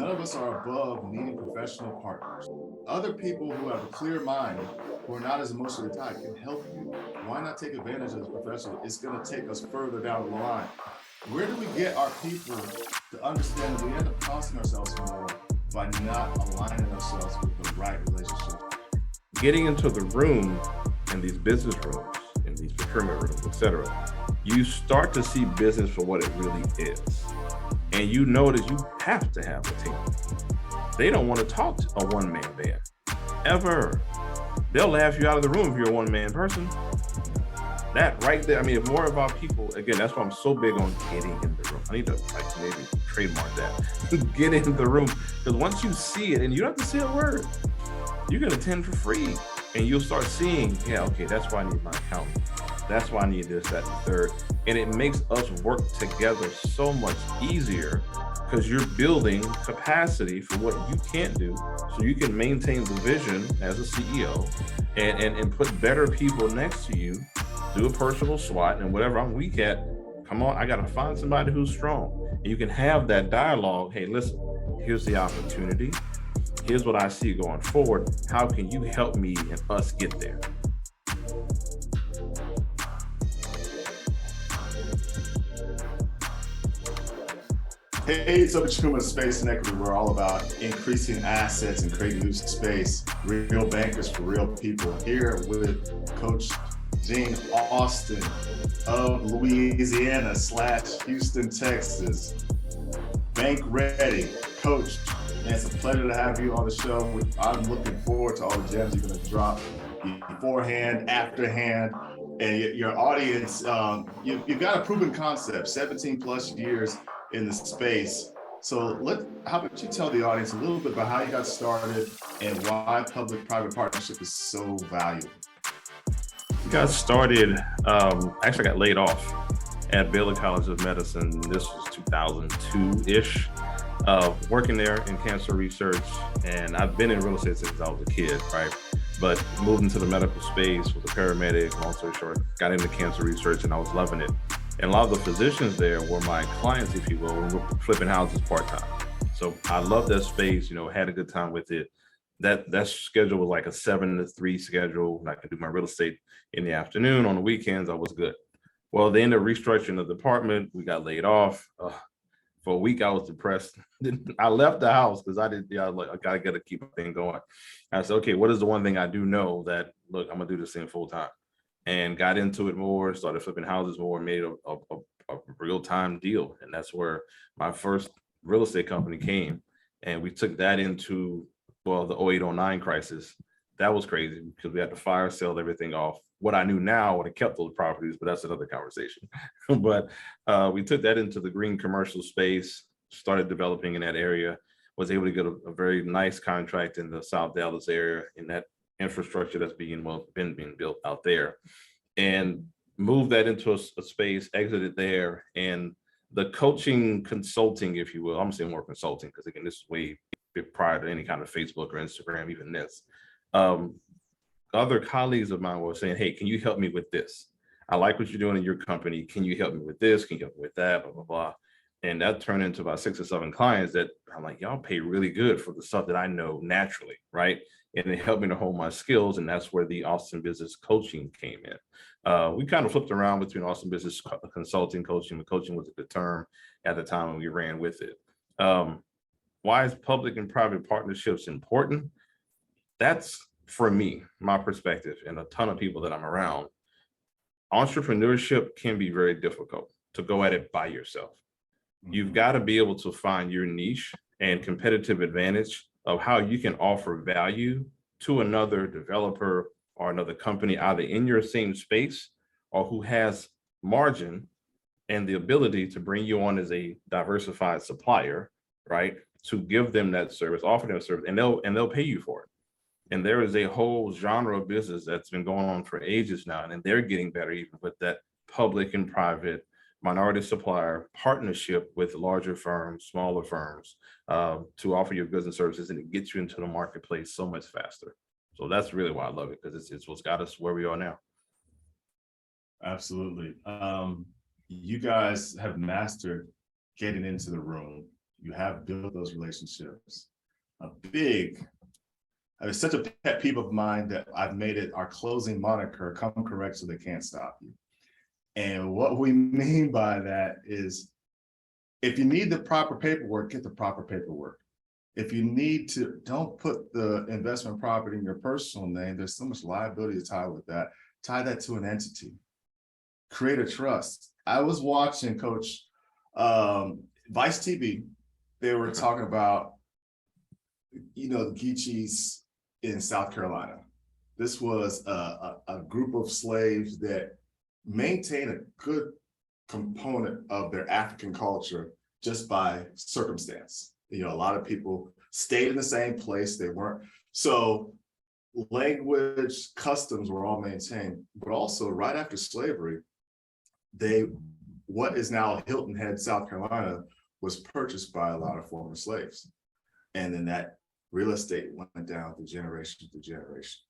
None of us are above needing professional partners. Other people who have a clear mind, who are not as emotionally tied, can help you. Why not take advantage of this professional? It's going to take us further down the line. Where do we get our people to understand that we end up costing ourselves more by not aligning ourselves with the right relationship? Getting into the room, in these business rooms, in these procurement rooms, etc., you start to see business for what it really is. And you notice you have to have a team. They don't want to talk to a one-man band, ever. They'll laugh you out of the room if you're a one-man person. That right there, I mean, if more of our people, again, that's why I'm so big on getting in the room. I need to maybe trademark that. Get in the room, because once you see it, and you don't have to say a word, you can attend for free, and you'll start seeing, yeah, okay, that's why I need my accountant. That's why I need this, that, and the third. And it makes us work together so much easier, because you're building capacity for what you can't do, so you can maintain the vision as a CEO and put better people next to you, do a personal SWOT, and whatever I'm weak at, come on, I got to find somebody who's strong. And you can have that dialogue. Hey, listen, here's the opportunity. Here's what I see going forward. How can you help me and us get there? Hey, it's up at Space and Equity. We're all about increasing assets and creating new space. Real bankers for real people. Here with Coach Gene Austin of Louisiana / Houston, Texas. Bank ready. Coach, and it's a pleasure to have you on the show. I'm looking forward to all the gems you're going to drop beforehand, afterhand, and your audience. You've got a proven concept, 17 plus years in the space. So how about you tell the audience a little bit about how you got started and why public-private partnership is so valuable? Got started, actually got laid off at Baylor College of Medicine. This was 2002-ish, working there in cancer research. And I've been in real estate since I was a kid, right? But moved into the medical space, was a paramedic, long story short, got into cancer research, and I was loving it. And a lot of the physicians there were my clients, if you will, and we were flipping houses part-time. So I loved that space, had a good time with it. That schedule was like a 7 to 3 schedule. I could do my real estate in the afternoon. On the weekends, I was good. Well, they ended up restructuring the department. We got laid off. For a week, I was depressed. I left the house because I got to keep a thing going. I said, okay, what is the one thing I do know that, look, I'm going to do this thing full time? And got into it more, started flipping houses more, made a real-time deal. And that's where my first real estate company came. And we took that into, the 08-09 crisis. That was crazy because we had to fire sale everything off. What I knew now would have kept those properties, but that's another conversation. But we took that into the green commercial space, started developing in that area, was able to get a very nice contract in the South Dallas area in that infrastructure that's being built out there, and moved that into a space, exited there. And the coaching consulting, if you will, I'm saying more consulting because again, this is way prior to any kind of Facebook or Instagram, even this. Other colleagues of mine were saying, hey, can you help me with this? I like what you're doing in your company. Can you help me with this? Can you help me with that? Blah, blah, blah. And that turned into about 6 or 7 clients that I'm like, y'all pay really good for the stuff that I know naturally, right? And it helped me to hone my skills. And that's where the Austin Business Coaching came in. We kind of flipped around between Austin Business Consulting, coaching, but coaching was a good term at the time, and we ran with it. Why is public and private partnerships important? That's, for me, my perspective, and a ton of people that I'm around. Entrepreneurship can be very difficult to go at it by yourself. You've got to be able to find your niche and competitive advantage of how you can offer value to another developer or another company, either in your same space or who has margin and the ability to bring you on as a diversified supplier, right? To give them that service, offer them a service, and they'll pay you for it. And there is a whole genre of business that's been going on for ages now, and they're getting better even with that public and private minority supplier partnership with larger firms, smaller firms, to offer your goods and services, and it gets you into the marketplace so much faster. So that's really why I love it, because it's what's got us where we are now. Absolutely. You guys have mastered getting into the room. You have built those relationships. It's such a pet peeve of mine that I've made it our closing moniker, come correct so they can't stop you. And what we mean by that is, if you need the proper paperwork, get the proper paperwork. If you need to, don't put the investment property in your personal name. There's so much liability tied with that. Tie that to an entity. Create a trust. I was watching Coach Vice TV. They were talking about, the Geechees in South Carolina. This was a group of slaves that maintain a good component of their African culture just by circumstance. A lot of people stayed in the same place. They weren't. So language, customs were all maintained, but also right after slavery, what is now Hilton Head, South Carolina, was purchased by a lot of former slaves. And then that real estate went down to generation to generation.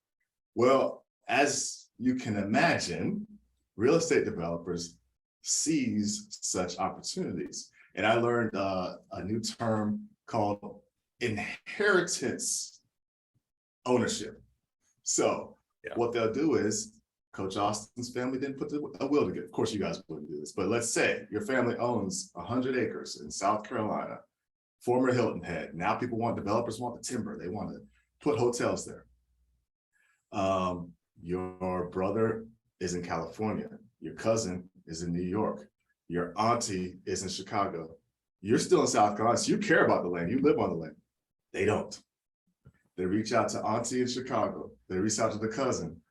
Well, as you can imagine, real estate developers seize such opportunities. And I learned a new term called inheritance ownership. So what they'll do is, Coach Austin's family didn't put a will together. Of course, you guys wouldn't do this, but let's say your family owns 100 acres in South Carolina, former Hilton Head. Now developers want the timber. They want to put hotels there. Your brother is in California. Your cousin is in New York. Your auntie is in Chicago. You're still in South Carolina, so you care about the land. You live on the land. They don't. They reach out to auntie in Chicago. They reach out to the cousin,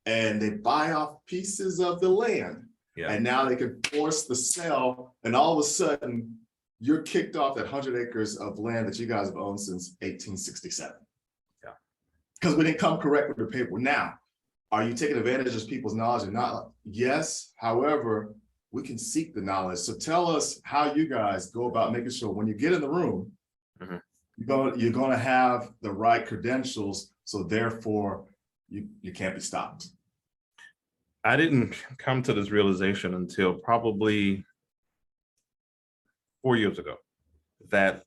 and they buy off pieces of the land. Yeah. And now they can force the sale, and all of a sudden, you're kicked off that 100 acres of land that you guys have owned since 1867. Yeah. Because we didn't come correct with the paper. Now, are you taking advantage of people's knowledge and not? Yes. However, we can seek the knowledge. So tell us how you guys go about making sure when you get in the room, you're going to have the right credentials. So therefore, you can't be stopped. I didn't come to this realization until probably 4 years ago, that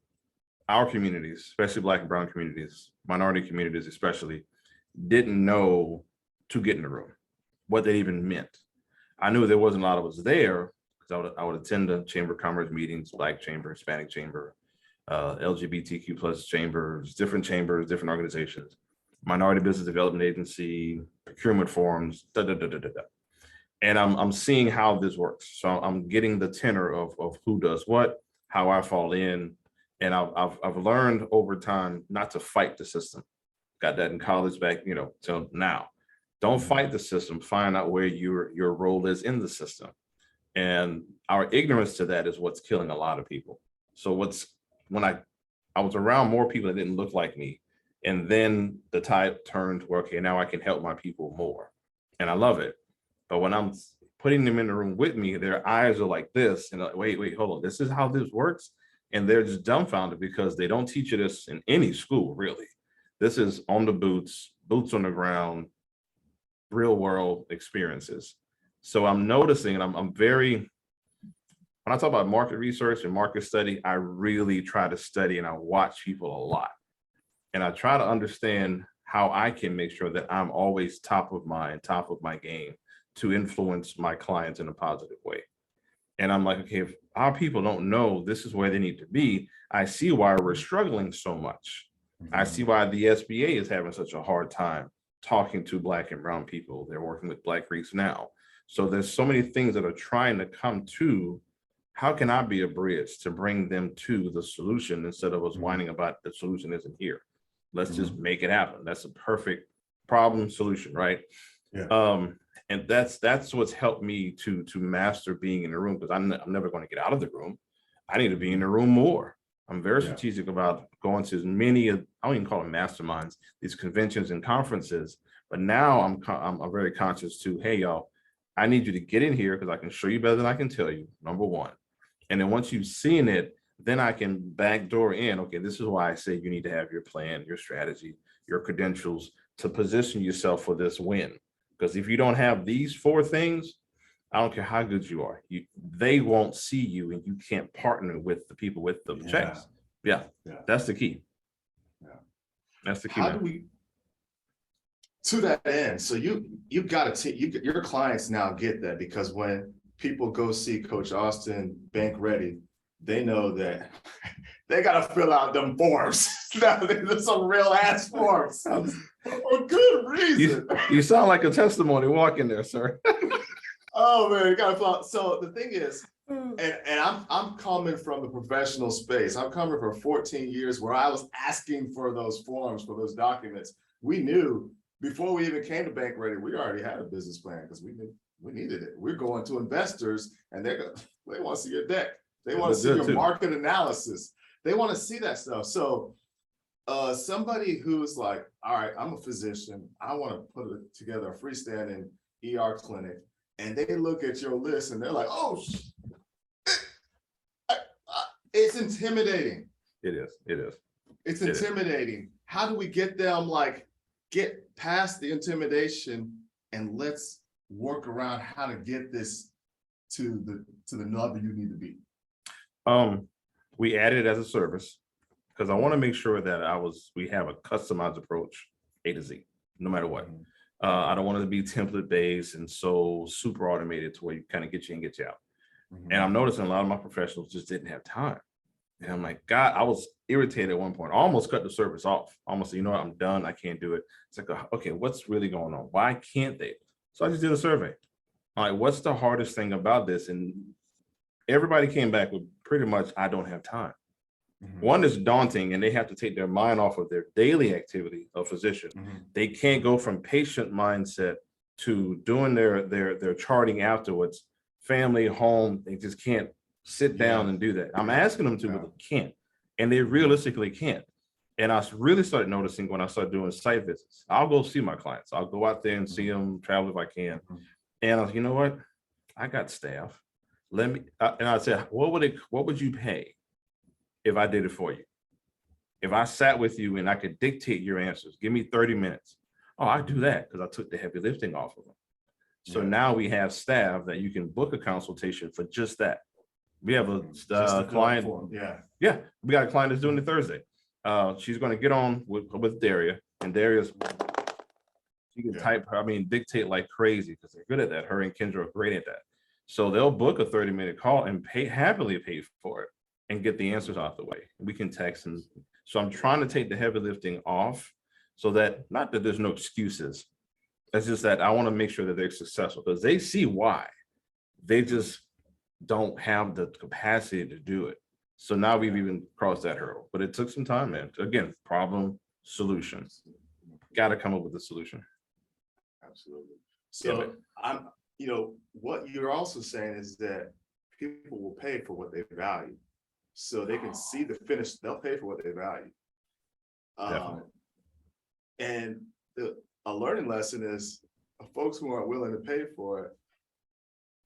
our communities, especially Black and brown communities, minority communities especially, didn't know to get in the room, what that even meant. I knew there wasn't a lot of us there because I would attend the Chamber of Commerce meetings, Black Chamber, Hispanic Chamber, LGBTQ plus chambers, different organizations, Minority Business Development Agency, procurement forums, And I'm seeing how this works. So I'm getting the tenor of who does what, how I fall in. And I've learned over time not to fight the system. Got that in college back, till now. Don't fight the system, find out where your role is in the system. And our ignorance to that is what's killing a lot of people. So when I was around more people that didn't look like me, and then the tide turned where, okay, now I can help my people more. And I love it. But when I'm putting them in the room with me, their eyes are like this, and like, wait, hold on, this is how this works? And they're just dumbfounded because they don't teach you this in any school, really. This is on the boots on the ground, real world experiences. So I'm noticing, and I'm very, when I talk about market research and market study, I really try to study and I watch people a lot. And I try to understand how I can make sure that I'm always top of my game to influence my clients in a positive way. And I'm like, okay, if our people don't know this is where they need to be, I see why we're struggling so much. I see why the SBA is having such a hard time talking to Black and brown people. They're working with Black Greeks now. So there's so many things that are trying to come to, how can I be a bridge to bring them to the solution instead of us whining about the solution isn't here? Let's just make it happen. That's a perfect problem solution, right? Yeah. And that's what's helped me to master being in the room, because I'm never going to get out of the room. I need to be in the room more. I'm very strategic about going to as many, I don't even call them masterminds, these conventions and conferences. But now I'm very conscious to, hey, y'all, I need you to get in here because I can show you better than I can tell you, number one. And then once you've seen it, then I can backdoor in, okay, this is why I say you need to have your plan, your strategy, your credentials to position yourself for this win. Because if you don't have these 4 things, I don't care how good you are, they won't see you, and you can't partner with the people with the checks. Yeah, Yeah. that's the key. Yeah. That's the key. How Man. do we, to that end, so you got to your clients now get that, because when people go see Coach Austin bank ready, they know that they got to fill out them forms. There's some real ass forms for good reason. You sound like a testimony walking there, sir. Oh man, you got to fill out. So the thing is, and I'm coming from the professional space. I'm coming from 14 years where I was asking for those forms, for those documents. We knew before we even came to bank ready, we already had a business plan because we knew we needed it. We're going to investors and they want to see your deck. They want to see your market analysis. They want to see that stuff. So somebody who's like, all right, I'm a physician. I want to put together a freestanding ER clinic. And they look at your list and they're like, oh, it's intimidating. It is. It is. It's intimidating. How do we get them get past the intimidation and let's work around how to get this to the level you need to be? We added it as a service because I want to make sure that we have a customized approach A to Z, no matter what. I don't want it to be template based and so super automated to where you kind of get you in, get you out. And I'm noticing a lot of my professionals just didn't have time. And I'm like, God, I was irritated at one point. I almost cut the service off. Almost, you know what, I'm done. I can't do it. It's like, okay, what's really going on? Why can't they? So I just did a survey. All right, what's the hardest thing about this? And everybody came back with pretty much, I don't have time. One is daunting and they have to take their mind off of their daily activity of physician. They can't go from patient mindset to doing their charting afterwards, family, home. They just can't sit down and do that. I'm asking them to, but they can't. And they realistically can't. And I really started noticing when I started doing site visits. I'll go see my clients. I'll go out there and see them, travel if I can. And I was, you know what? I got staff. And I said, what would you pay if I did it for you? If I sat with you and I could dictate your answers, give me 30 minutes. Oh, I do that because I took the heavy lifting off of them. So now we have staff that you can book a consultation for just that. We have a client. Yeah, we got a client that's doing it Thursday. She's going to get on with Daria, and Daria's, she can type, dictate like crazy because they're good at that. Her and Kendra are great at that. So they'll book a 30-minute call and happily pay for it and get the answers out the way. We can text them. So I'm trying to take the heavy lifting off so that, not that there's no excuses. It's just that I want to make sure that they're successful because they see why. They just don't have the capacity to do it. So now we've even crossed that hurdle, but it took some time, man. Again, problem, solution. Got to come up with a solution. Absolutely. So what you're also saying is that people will pay for what they value. So they can see the finish, they'll pay for what they value. And a learning lesson is folks who aren't willing to pay for it,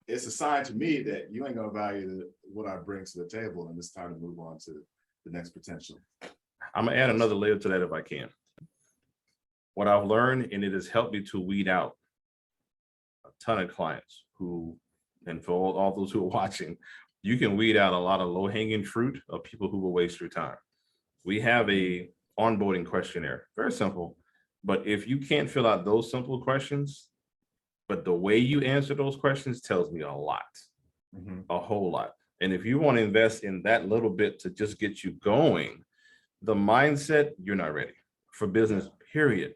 it's a sign to me that you ain't gonna value what I bring to the table, and it's time to move on to the next potential. I'm gonna add another layer to that if I can. What I've learned, and it has helped me to weed out a ton of clients who, and for all those who are watching, you can weed out a lot of low-hanging fruit of people who will waste your time. We have a onboarding questionnaire, very simple, but if you can't fill out those simple questions, but the way you answer those questions tells me a lot, a whole lot. And if you want to invest in that little bit to just get you going, the mindset, you're not ready for business, period.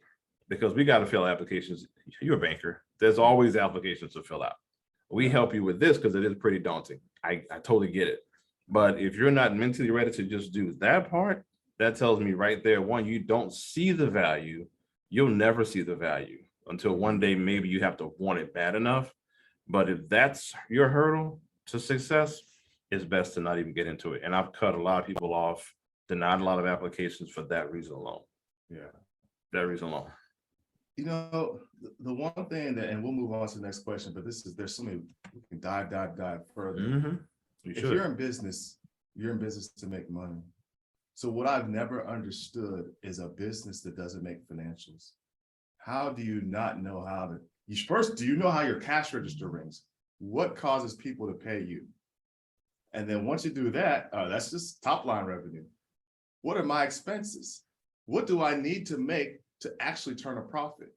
Because we got to fill applications. You're a banker. There's always applications to fill out. We help you with this because it is pretty daunting. I totally get it. But if you're not mentally ready to just do that part, that tells me right there, one, you don't see the value. You'll never see the value until one day maybe you have to want it bad enough. But if that's your hurdle to success, it's best to not even get into it. And I've cut a lot of people off, denied a lot of applications for that reason alone. Yeah. That reason alone. You know, the one thing that, and we'll move on to the next question, but there's so many, we can dive further. If you're in business to make money. So what I've never understood is a business that doesn't make financials. How do you not know how to, do you know how your cash register rings? What causes people to pay you? And then once you do that, that's just top line revenue. What are my expenses? What do I need to make to actually turn a profit?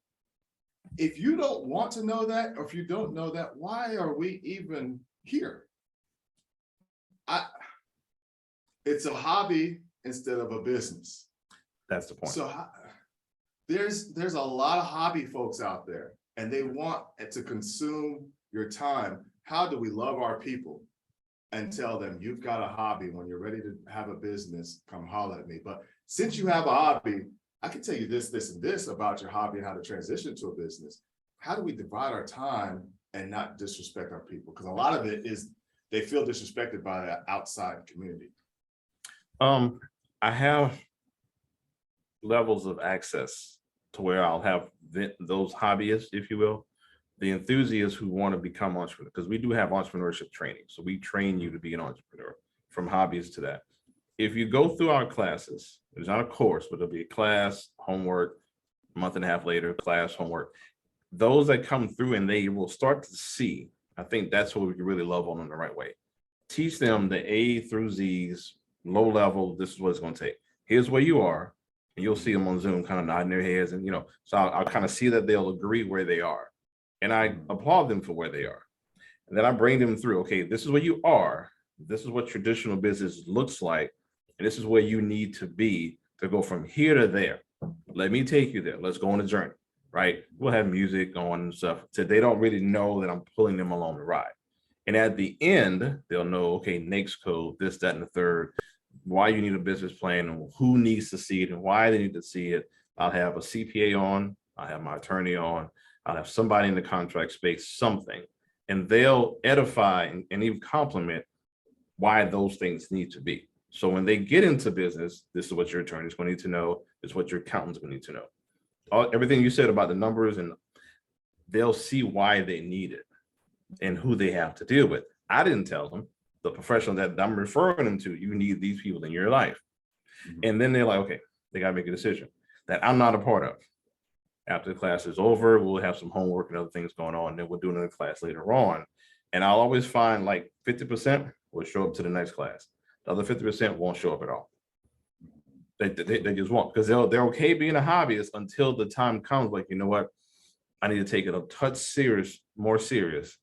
If you don't want to know that, or if you don't know that, why are we even here? It's a hobby instead of a business. That's the point. So there's a lot of hobby folks out there, and they want to consume your time. How do we love our people and tell them, you've got a hobby? When you're ready to have a business, come holler at me. But since you have a hobby, I can tell you this, this, and this about your hobby and how to transition to a business. How do we divide our time and not disrespect our people? Because a lot of it is they feel disrespected by the outside community. I have levels of access to where I'll have those hobbyists, if you will, the enthusiasts who want to become entrepreneurs, because we do have entrepreneurship training. So we train you to be an entrepreneur, from hobbies to that. If you go through our classes, it's not a course, but it'll be a class, homework, a month and a half later, class, homework. Those that come through and they will start to see, I think that's what we can really love on in the right way. Teach them the A through Z's, low level, this is what it's going to take. Here's where you are. And you'll see them on Zoom kind of nodding their heads. And, so I'll kind of see that they'll agree where they are. And I applaud them for where they are. And then I bring them through, okay, this is where you are. This is what traditional business looks like. And this is where you need to be to go from here to there. Let me take you there. Let's go on a journey, right? We'll have music on and stuff. So they don't really know that I'm pulling them along the ride. And at the end, they'll know, okay, NAICS code, this, that, and the third, why you need a business plan and who needs to see it and why they need to see it. I'll have a CPA on, I'll have my attorney on, I'll have somebody in the contract space, something, and they'll edify and even compliment why those things need to be. So when they get into business, this is what your attorney's going to need to know. This is what your accountant's going to need to know. Everything you said about the numbers, and they'll see why they need it and who they have to deal with. I didn't tell them. The professional that I'm referring them to, you need these people in your life. Mm-hmm. And then they're like, okay, they got to make a decision that I'm not a part of. After the class is over, we'll have some homework and other things going on. And then we'll do another class later on. And I'll always find like 50% will show up to the next class. The other 50% won't show up at all. They just won't, because they're okay being a hobbyist until the time comes, like, you know what, I need to take it a touch more serious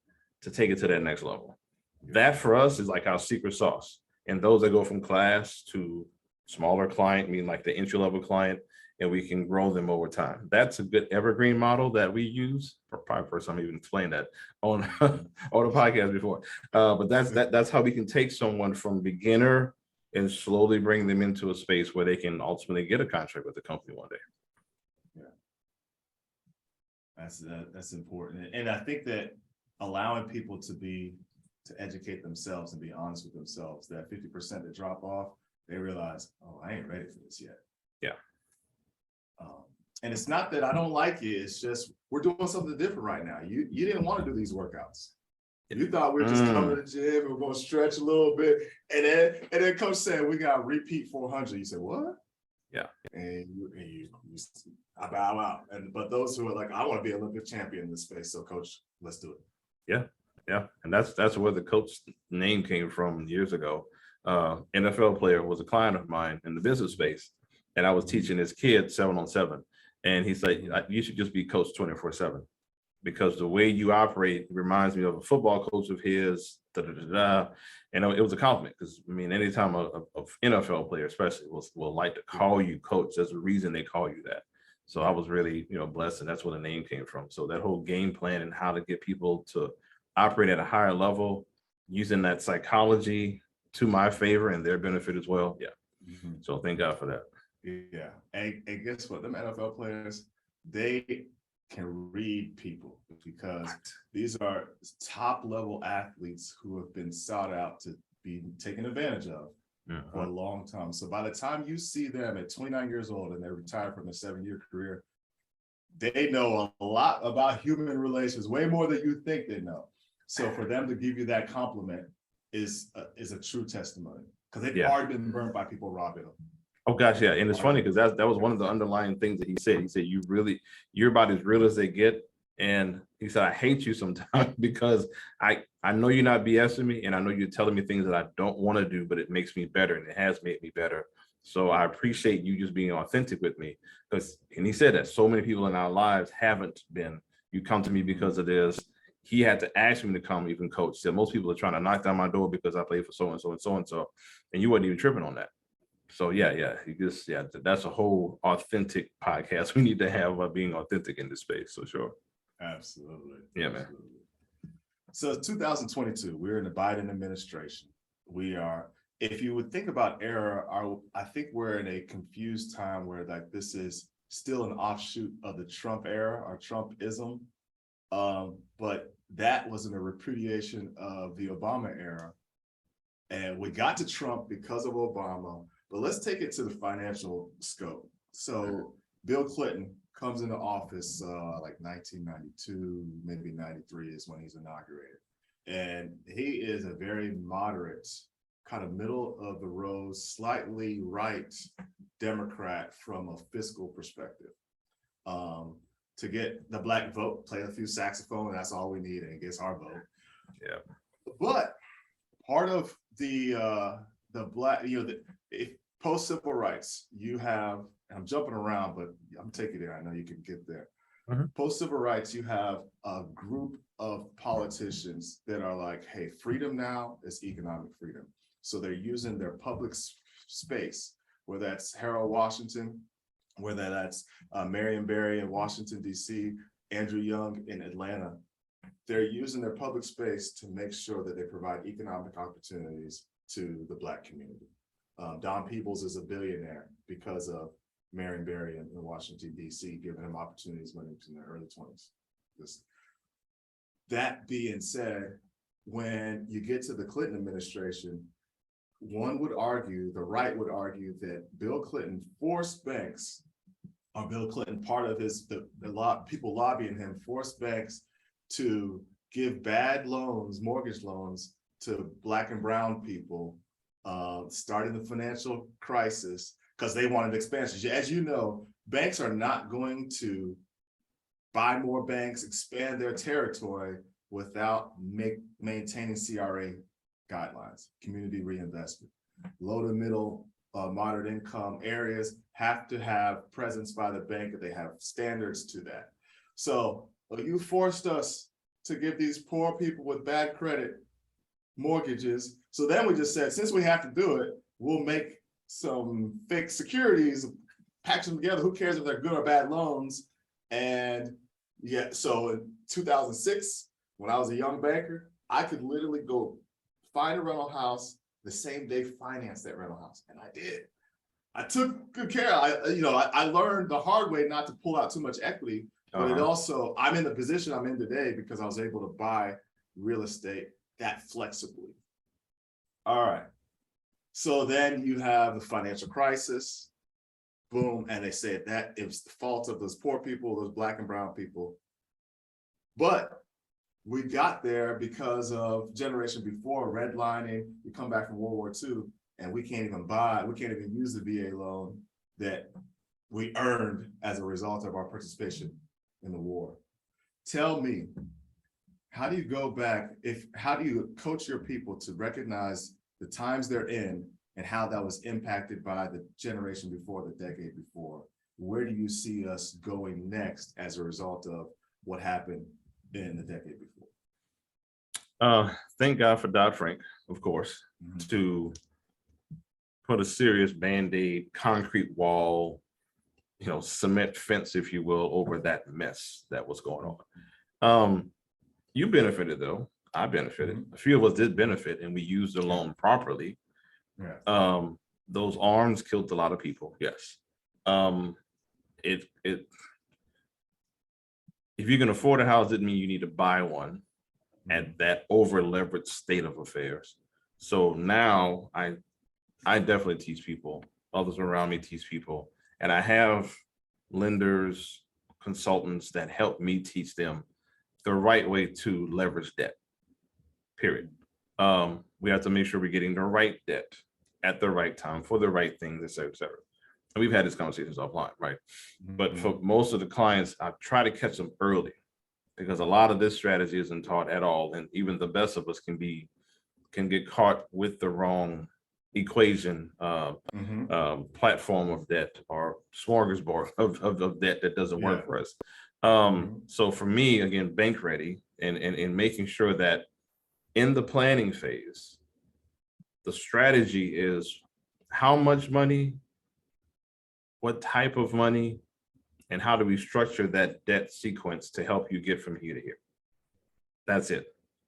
to take it to that next level. That for us is like our secret sauce. And those that go from class to smaller client, meaning like the entry level client, and we can grow them over time. That's a good evergreen model that we use. Probably first time I even explained that on the podcast before. But that's how we can take someone from beginner and slowly bring them into a space where they can ultimately get a contract with the company one day. Yeah, that's important. And I think that allowing people to educate themselves and be honest with themselves, that 50% that drop off, they realize, oh, I ain't ready for this yet. Yeah. And it's not that I don't like it. It's just, we're doing something different right now. You didn't want to do these workouts. You thought we were just coming to the gym and we're going to stretch a little bit. And then coach said, we got repeat 400. You said, what? Yeah. And you I bow out. But those who are like, I want to be an Olympic champion in this space. So coach, let's do it. Yeah. Yeah. And that's where the coach name came from years ago. NFL player was a client of mine in the business space. And I was teaching his kid 7-on-7. And he said, you should just be coached 24/7, because the way you operate reminds me of a football coach of his. And it was a compliment, because I mean, anytime a NFL player especially will like to call you coach, there's a reason they call you that. So I was really, blessed, and that's where the name came from. So that whole game plan and how to get people to operate at a higher level, using that psychology to my favor and their benefit as well. Yeah. Mm-hmm. So thank God for that. Yeah, and guess what? Them NFL players, they can read people, because these are top level athletes who have been sought out to be taken advantage of for a long time. So by the time you see them at 29 years old and they're retired from a 7-year career, they know a lot about human relations, way more than you think they know. So for them to give you that compliment is a true testimony, because they've already been burned by people robbing them. Oh gosh, yeah. And it's funny because that was one of the underlying things that he said. He said, you're about as real as they get. And he said, I hate you sometimes because I know you're not BSing me, and I know you're telling me things that I don't want to do, but it makes me better, and it has made me better. So I appreciate you just being authentic with me, and he said that so many people in our lives haven't been. You come to me because of this. He had to ask me to come even coach. So most people are trying to knock down my door because I play for so and so and so and so, and you weren't even tripping on that. So that's a whole authentic podcast we need to have about being authentic in this space. So sure. Absolutely. Yeah, man. Absolutely. So 2022, we're in the Biden administration. We are, if you would think about era, I think we're in a confused time where like this is still an offshoot of the Trump era or Trumpism. But that was in a repudiation of the Obama era. And we got to Trump because of Obama, but let's take it to the financial scope. So Bill Clinton comes into office like 1992, maybe 93 is when he's inaugurated. And he is a very moderate, kind of middle of the road, slightly right Democrat from a fiscal perspective. To get the black vote, play a few saxophone, and that's all we need, and it gets our vote. Yeah. But part of the black, post civil rights, you have, and I'm jumping around, but I'm taking it there. I know you can get there. Mm-hmm. Post civil rights, you have a group of politicians that are like, hey, freedom now is economic freedom. So they're using their public space, whether that's Harold Washington, whether that's Marion Barry in Washington, D.C., Andrew Young in Atlanta. They're using their public space to make sure that they provide economic opportunities to the Black community. Don Peebles is a billionaire because of Marion Barry in Washington, D.C., giving him opportunities when he was in the early 20s. That being said, when you get to the Clinton administration, one would argue, the right would argue, that Bill Clinton forced banks, or Bill Clinton, part of people lobbying him, forced banks to give bad loans, mortgage loans, to Black and brown people, starting the financial crisis, because they wanted expansion. As you know, banks are not going to buy more banks, expand their territory without maintaining CRA guidelines, community reinvestment. Low to middle, moderate income areas have to have presence by the bank, and they have standards to that. So you forced us to give these poor people with bad credit mortgages. So then we just said, since we have to do it, we'll make some fake securities, patch them together. Who cares if they're good or bad loans? And yeah, so in 2006, when I was a young banker, I could literally go find a rental house the same day, finance that rental house, and I did. I took good care. I learned the hard way not to pull out too much equity, but it also, I'm in the position I'm in today because I was able to buy real estate that flexibly. All right. So then you have the financial crisis, boom, and they say that it was the fault of those poor people, those Black and brown people. But we got there because of generation before, redlining. We come back from World War II, and we can't even use the VA loan that we earned as a result of our participation in the war. Tell me, how do you go back, how do you coach your people to recognize the times they're in and how that was impacted by the generation before, the decade before? Where do you see us going next as a result of what happened in the decade before? Thank God for Dodd-Frank, of course, to put a serious Band-Aid, concrete wall, cement fence, if you will, over that mess that was going on. You benefited though. I benefited. A few of us did benefit, and we used the loan properly. Yeah. Those arms killed a lot of people. Yes. If you can afford a house, didn't mean you need to buy one at that over leveraged state of affairs. So now I definitely teach people. Others around me teach people, and I have lenders, consultants that help me teach them the right way to leverage debt, period. We have to make sure we're getting the right debt at the right time for the right things, et cetera, et cetera. And we've had these conversations offline, right? But for most of the clients, I try to catch them early, because a lot of this strategy isn't taught at all. And even the best of us can get caught with the wrong equation, Mhm. platform of debt or smorgasbord of debt that doesn't work Yeah. for us. Mhm. So for me, again, bank ready and making sure that in the planning phase, the strategy is how much money, what type of money, and how do we structure that debt sequence to help you get from here to here. That's it.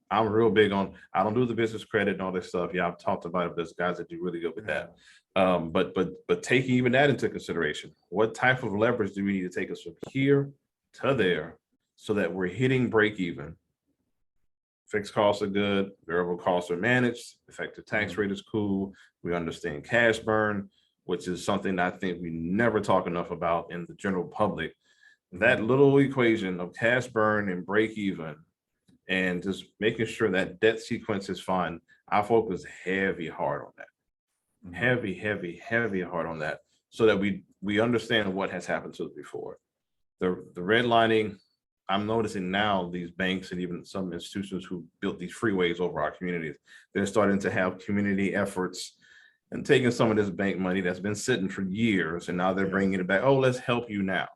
I'm real big on, I don't do the business credit and all this stuff. Yeah, I've talked about it. There's guys that do really good with Yeah. that. But taking even that into consideration, what type of leverage do we need to take us from here to there so that we're hitting break even? Fixed costs are good, variable costs are managed, effective tax rate is cool. We understand cash burn, which is something I think we never talk enough about in the general public. That little equation of cash burn and break even and just making sure that debt sequence is fine. I focus heavy hard on that. Mhm. Heavy hard on that so that we understand what has happened to us before. The redlining, I'm noticing now these banks and even some institutions who built these freeways over our communities, they're starting to have community efforts and taking some of this bank money that's been sitting for years and now they're Yeah. bringing it back. Oh, let's help you now.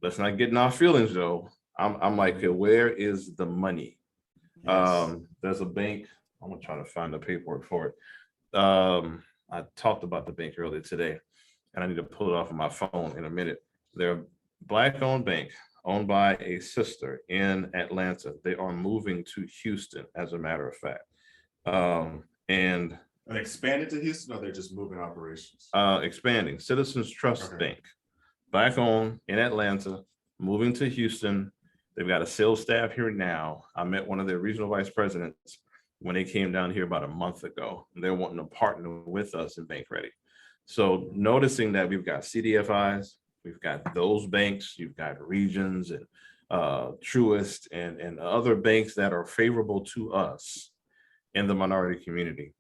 Let's not get in our feelings though. I'm like, okay, where is the money? Yes. There's a bank. I'm gonna try to find the paperwork for it. I talked about the bank earlier today, and I need to pull it off of my phone in a minute. They're a Black-owned bank owned by a sister in Atlanta. They are moving to Houston, as a matter of fact. And Are they expanded to Houston or they're just moving operations? expanding Citizens Trust Okay. Bank, Black-owned in Atlanta, moving to Houston. They've got a sales staff here now. I met one of their regional vice presidents when they came down here about a month ago. They're wanting to partner with us in Bank Ready. So noticing that we've got CDFIs, we've got those banks, you've got Regions and Truist and other banks that are favorable to us in the minority community.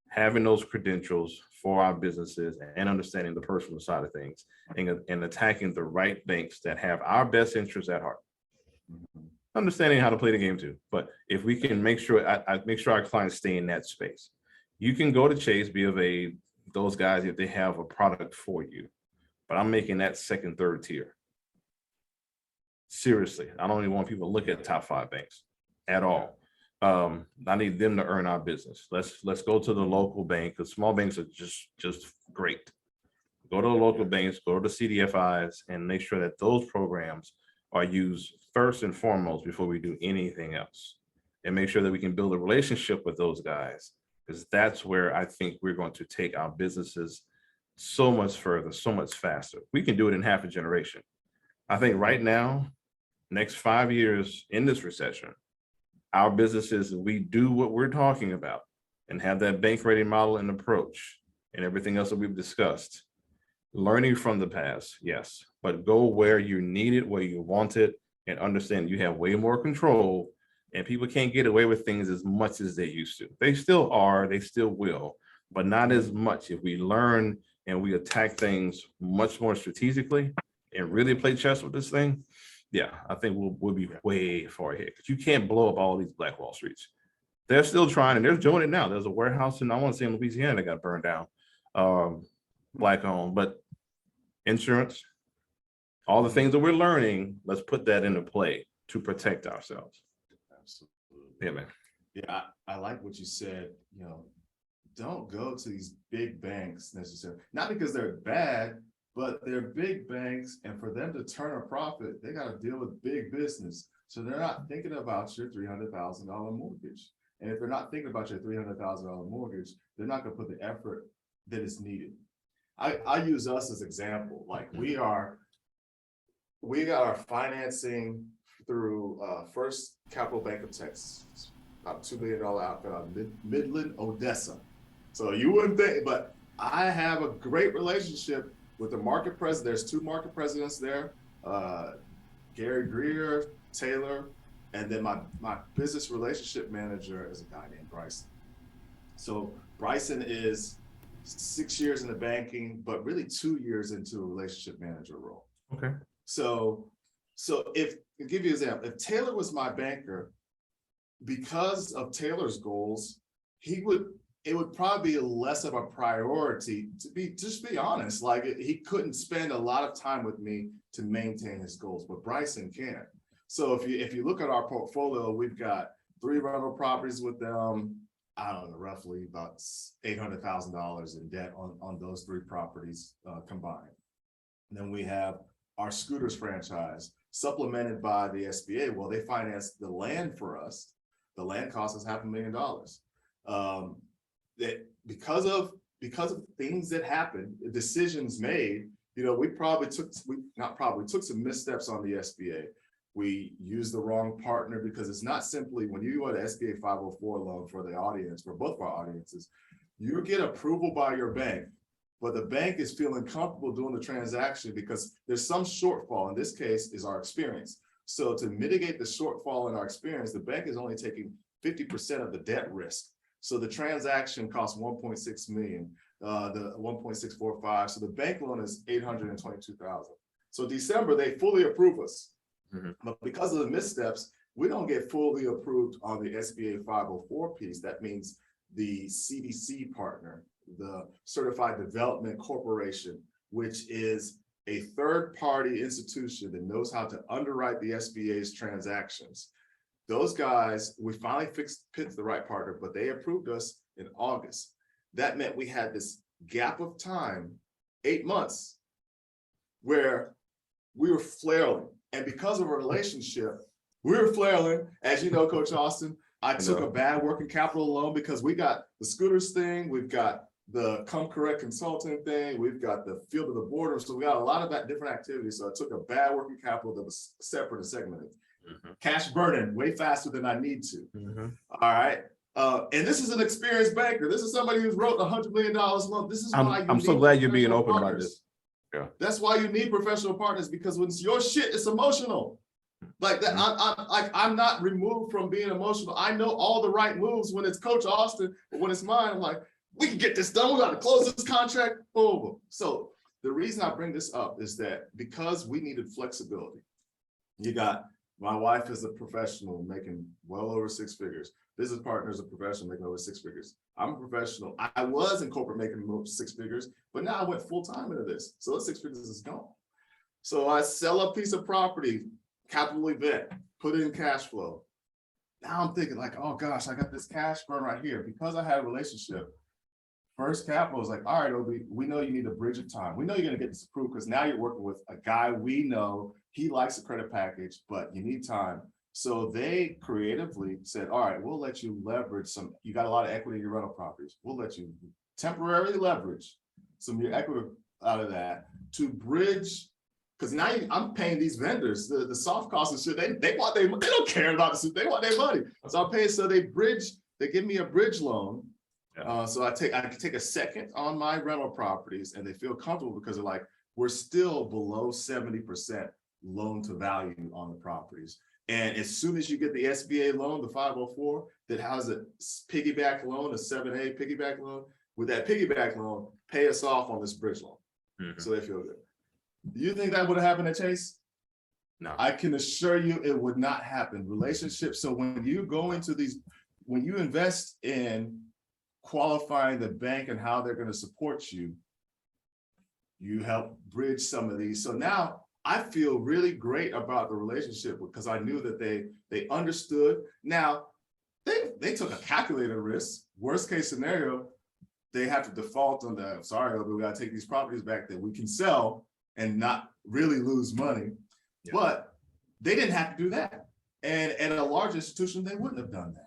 Having those credentials for our businesses and understanding the personal side of things and attacking the right banks that have our best interests at heart. Mhm. Understanding how to play the game too. But if we can make sure, I make sure our clients stay in that space. You can go to Chase, B of A, those guys, if they have a product for you, but I'm making that second, third tier. Seriously, I don't even want people to look at top 5 banks at all. I need them to earn our business. Let's go to the local bank because small banks are just great. Go to the local banks, go to the CDFIs, and make sure that those programs are used first and foremost before we do anything else. And make sure that we can build a relationship with those guys, because that's where I think we're going to take our businesses so much further, so much faster. We can do it in half a generation. I think right now, next 5 years in this recession, our businesses, we do what we're talking about and have that bank ready model and approach and everything else that we've discussed. Learning from the past, yes, but go where you need it, where you want it, and understand you have way more control and people can't get away with things as much as they used to. They still are, they still will, but not as much. If we learn and we attack things much more strategically and really play chess with this thing, yeah, I think we'll be way far ahead because you can't blow up all these Black Wall Streets. They're still trying and they're doing it now. There's a warehouse in, I want to say in Louisiana that got burned down, Black owned, but insurance, all the things that we're learning, let's put that into play to protect ourselves. Absolutely. Yeah, man. Yeah, I like what you said. Don't go to these big banks necessarily, not because they're bad, but they're big banks, and for them to turn a profit, they got to deal with big business. So they're not thinking about your $300,000 mortgage. And if they're not thinking about your $300,000 mortgage, they're not going to put the effort that is needed. I use us as example. Like we got our financing through First Capital Bank of Texas, about $2 billion outfit out of Midland, Odessa. So you wouldn't think, but I have a great relationship with the market president. There's 2 market presidents there, Gary Greer, Taylor, and then my business relationship manager is a guy named Bryson. So Bryson is 6 years in the banking, but really 2 years into a relationship manager role. Okay. So if I'll give you an example, if Taylor was my banker, because of Taylor's goals, he would it would probably be less of a priority just be honest. Like he couldn't spend a lot of time with me to maintain his goals, but Bryson can. So if you look at our portfolio, we've got 3 rental properties with them. I don't know, roughly about $800,000 in debt on those 3 properties combined. And then we have our scooters franchise supplemented by the SBA. Well, they financed the land for us. The land cost us $500,000. That because of things that happened, decisions made, you know, we took some missteps on the SBA. We used the wrong partner, because it's not simply when you go to SBA 504 loan for the audience, for both of our audiences, you get approval by your bank, but the bank is feeling comfortable doing the transaction because there's some shortfall. In this case is our experience. So to mitigate the shortfall in our experience, the bank is only taking 50% of the debt risk. So the transaction costs 1.6 million, the 1.645. So the bank loan is 822,000. So December, they fully approve us. But because of the missteps, we don't get fully approved on the SBA 504 piece. That means the CDC partner, the Certified Development Corporation, which is a third-party institution that knows how to underwrite the SBA's transactions. Those guys, we finally picked the right partner, but they approved us in August. That meant we had this gap of time, 8 months, where we were flailing. And because of a relationship, we were flailing. As you know, Coach Austin, I took a bad working capital loan because we got the scooters thing, we've got the Come Correct consulting thing, we've got the field of the border. So we got a lot of that different activities. So I took a bad working capital that was separate and segmented. Cash burning way faster than I need to. All right. And this is an experienced banker. This is somebody who's wrote $100 million a month. This is why I'm so glad you're being open about this. Yeah. That's why you need professional partners, because when it's your shit, it's emotional. Like that, I'm not removed from being emotional. I know all the right moves when it's Coach Austin, but when it's mine, I'm like, we can get this done. We got to close this contract. Boom. So the reason I bring this up is that because we needed flexibility. You got my wife is a professional making well over 6 figures. Business partner is a professional making over 6 figures. I'm a professional. I was in corporate making 6 figures, but now I went full time into this. So those 6 figures is gone. So I sell a piece of property, capital event, put it in cash flow. Now I'm thinking like, oh gosh, I got this cash burn right here. Because I had a relationship, First Capital is like, all right, Obi, we know you need a bridge of time. We know you're going to get this approved because now you're working with a guy we know. He likes a credit package, but you need time. So they creatively said, all right, we'll let you leverage some, you got a lot of equity in your rental properties. We'll let you temporarily leverage some of your equity out of that to bridge, because now I'm paying these vendors, the soft costs and shit, they want they don't care about this, they want their money. So I'm paying, so they give me a bridge loan. So I can take a second on my rental properties and they feel comfortable because they're like, we're still below 70% loan to value on the properties. And as soon as you get the SBA loan, the 504, that has a piggyback loan, a 7A piggyback loan, with that piggyback loan, pay us off on this bridge loan. So they feel good. Do you think that would have happened at Chase? No. I can assure you it would not happen. Relationships. So when you go into these, when you invest in qualifying the bank and how they're going to support you, you help bridge some of these. So now I feel really great about the relationship because I knew that they understood. Now they took a calculated risk. Worst case scenario, they have to default on the, sorry, but we got to take these properties back that we can sell and not really lose money. Yeah. But they didn't have to do that. And at a large institution, they wouldn't have done that.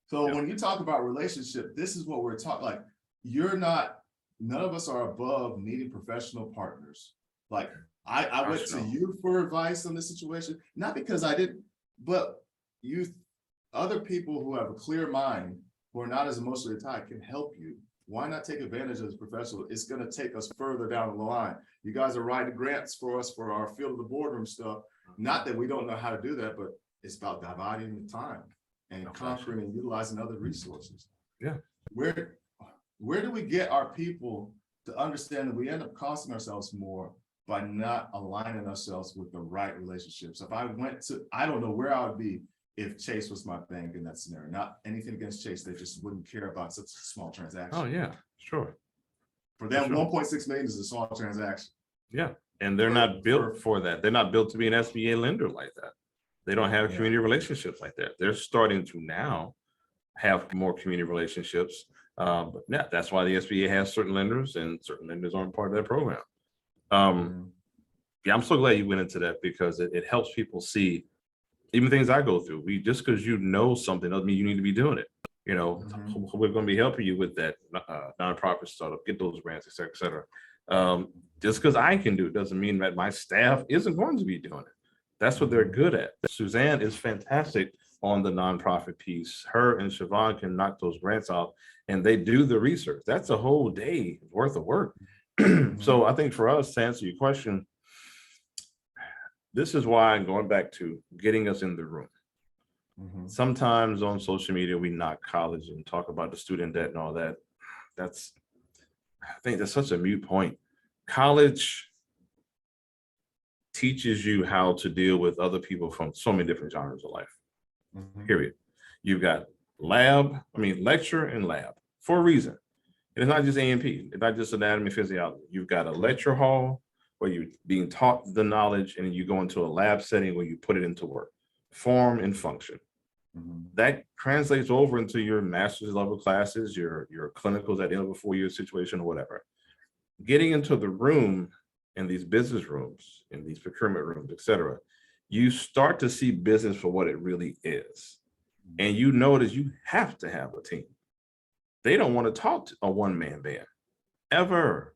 So when you talk about relationship, this is what we're talking, like, none of us are above needing professional partners. Like I went to you for advice on this situation, not because I didn't, but other people who have a clear mind, who are not as emotionally tied, can help you. Why not take advantage of this professional? It's going to take us further down the line. You guys are writing grants for us for our field of the boardroom stuff. Not that we don't know how to do that, but it's about dividing the time and conquering and utilizing other resources. Yeah. Where do we get our people to understand that we end up costing ourselves more by not aligning ourselves with the right relationships? If I went to, I don't know where I would be if Chase was my bank in that scenario. Not anything against Chase, they just wouldn't care about such a small transaction. Oh yeah, sure. For them, 1.6 million is a small transaction. Yeah, and they're not built for that. They're not built to be an SBA lender like that. They don't have community relationships like that. They're starting to now have more community relationships. But yeah, that's why the SBA has certain lenders, and certain lenders aren't part of that program. Yeah, I'm so glad you went into that, because it helps people see even things I go through. Just because you know something doesn't mean you need to be doing it. You know, we're going to be helping you with that nonprofit startup, get those grants, et cetera, et cetera. Just because I can do it doesn't mean that my staff isn't going to be doing it. That's what they're good at. Suzanne is fantastic on the nonprofit piece. Her and Siobhan can knock those grants off, and they do the research. That's a whole day worth of work. So I think for us, to answer your question, this is why I'm going back to getting us in the room. Sometimes on social media, we knock college and talk about the student debt and all that. I think that's such a moot point. College teaches you how to deal with other people from so many different genres of life, period. You've got lecture and lab for a reason. And it's not just A&P, it's not just anatomy, physiology. You've got a lecture hall where you're being taught the knowledge, and you go into a lab setting where you put it into work, form and function. That translates over into your master's level classes, your clinicals at the end of a 4-year situation or whatever. Getting into the room, in these business rooms, in these procurement rooms, et cetera, you start to see business for what it really is. And you notice you have to have a team. They don't want to talk to a one-man band, ever.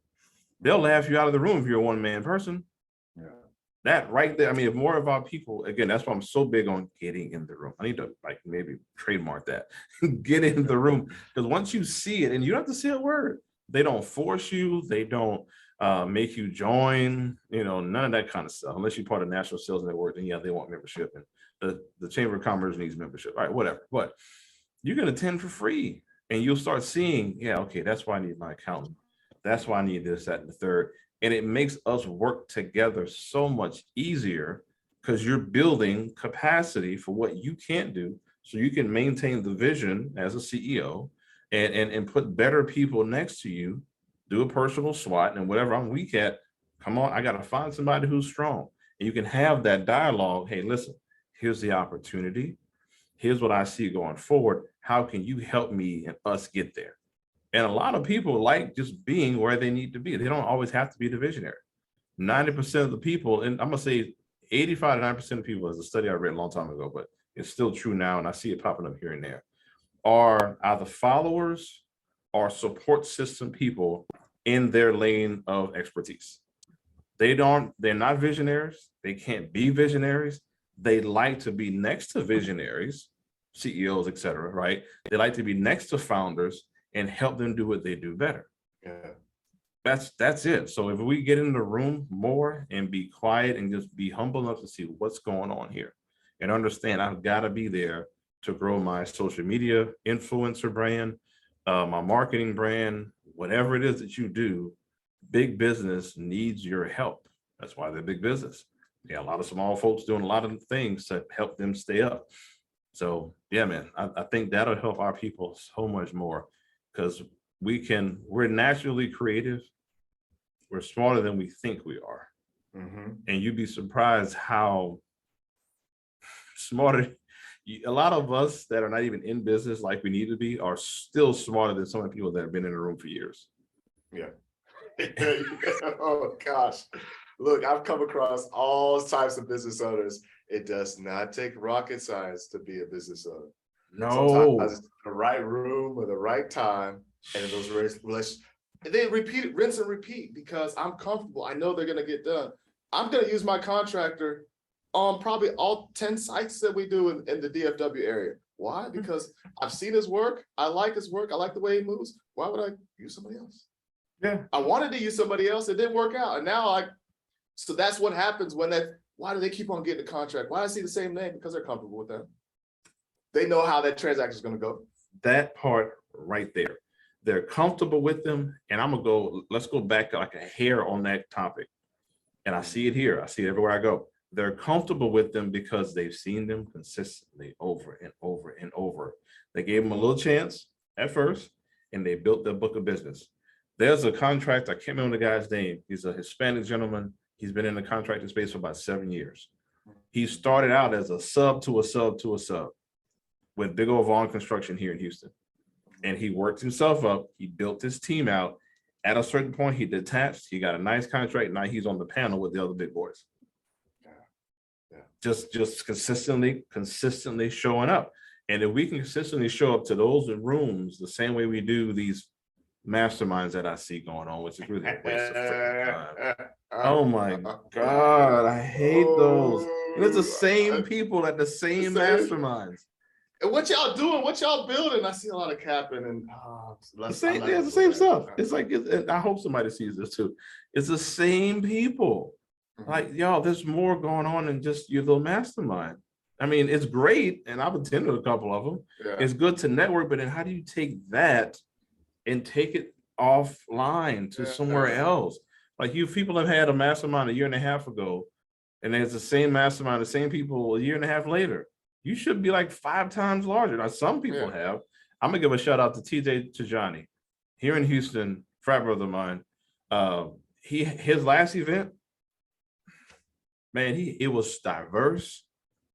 They'll laugh you out of the room if you're a one-man person. That right there, if more of our people, again, that's why I'm so big on getting in the room. I need to maybe trademark that. Get in the room, because once you see it, and you don't have to say a word, they don't force you, they don't make you join, none of that kind of stuff, unless you're part of National Sales Network, and they want membership, and the Chamber of Commerce needs membership, all right, whatever. But you can attend for free, and you'll start seeing, okay, that's why I need my accountant. That's why I need this, that, and the third. And it makes us work together so much easier, because you're building capacity for what you can't do, so you can maintain the vision as a CEO and put better people next to you, do a personal SWOT, and whatever I'm weak at, come on, I got to find somebody who's strong. And you can have that dialogue. Hey, listen, here's the opportunity. Here's what I see going forward. How can you help me and us get there? And a lot of people like just being where they need to be. They don't always have to be the visionary. 90% of the people, and I'm going to say 85 to 90% of people, as a study I read a long time ago, but it's still true now, and I see it popping up here and there, are either followers or support system people in their lane of expertise. They're not visionaries. They can't be visionaries. They like to be next to visionaries, CEOs, et cetera, right? They like to be next to founders and help them do what they do better. That's it. So if we get in the room more and be quiet and just be humble enough to see what's going on here and understand I've got to be there to grow my social media influencer brand, my marketing brand, whatever it is that you do, big business needs your help. That's why they're big business. A lot of small folks doing a lot of things to help them stay up. So yeah, man, I think that'll help our people so much more, because we're naturally creative. We're smarter than we think we are. And you'd be surprised how smarter, a lot of us that are not even in business like we need to be are still smarter than some of the people that have been in the room for years. Oh gosh. Look, I've come across all types of business owners. It does not take rocket science to be a business owner. No. Sometimes it's the right room or the right time, and those relationships, they rinse and repeat, because I'm comfortable. I know they're going to get done. I'm going to use my contractor on probably all 10 sites that we do in the DFW area. Why? Because I've seen his work. I like his work. I like the way he moves. Why would I use somebody else? I wanted to use somebody else. It didn't work out. And now so that's what happens why do they keep on getting the contract? Why do I see the same name? Because they're comfortable with that. They know how that transaction is going to go. That part right there. They're comfortable with them. And let's go back like a hair on that topic. And I see it here. I see it everywhere I go. They're comfortable with them because they've seen them consistently over and over and over. They gave them a little chance at first, and they built their book of business. There's a contract, I can't remember the guy's name. He's a Hispanic gentleman. He's been in the contracting space for about 7 years. He started out as a sub to a sub to a sub with Big O Vaughn Construction here in Houston. And he worked himself up. He built his team out. At a certain point, he detached. He got a nice contract. Now he's on the panel with the other big boys. Just consistently showing up. And if we can consistently show up to those rooms the same way we do these masterminds that I see going on, which is really a waste of freaking time. Oh my God, I hate those. And it's the same people at the same masterminds. And what y'all doing? What y'all building? I see a lot of capping and the same stuff. It's like, I hope somebody sees this too. It's the same people. Like, y'all, there's more going on than just your little mastermind. I mean, it's great, and I've attended a couple of them. Yeah. It's good to network, but then how do you take that and take it offline to somewhere else? Like, you people have had a mastermind a year and a half ago, and there's the same mastermind, the same people a year and a half later. You should be like 5 times larger. Now, some people have. I'm gonna give a shout out to TJ Tajani here in Houston, frat brother of mine. His last event, man, it was diverse.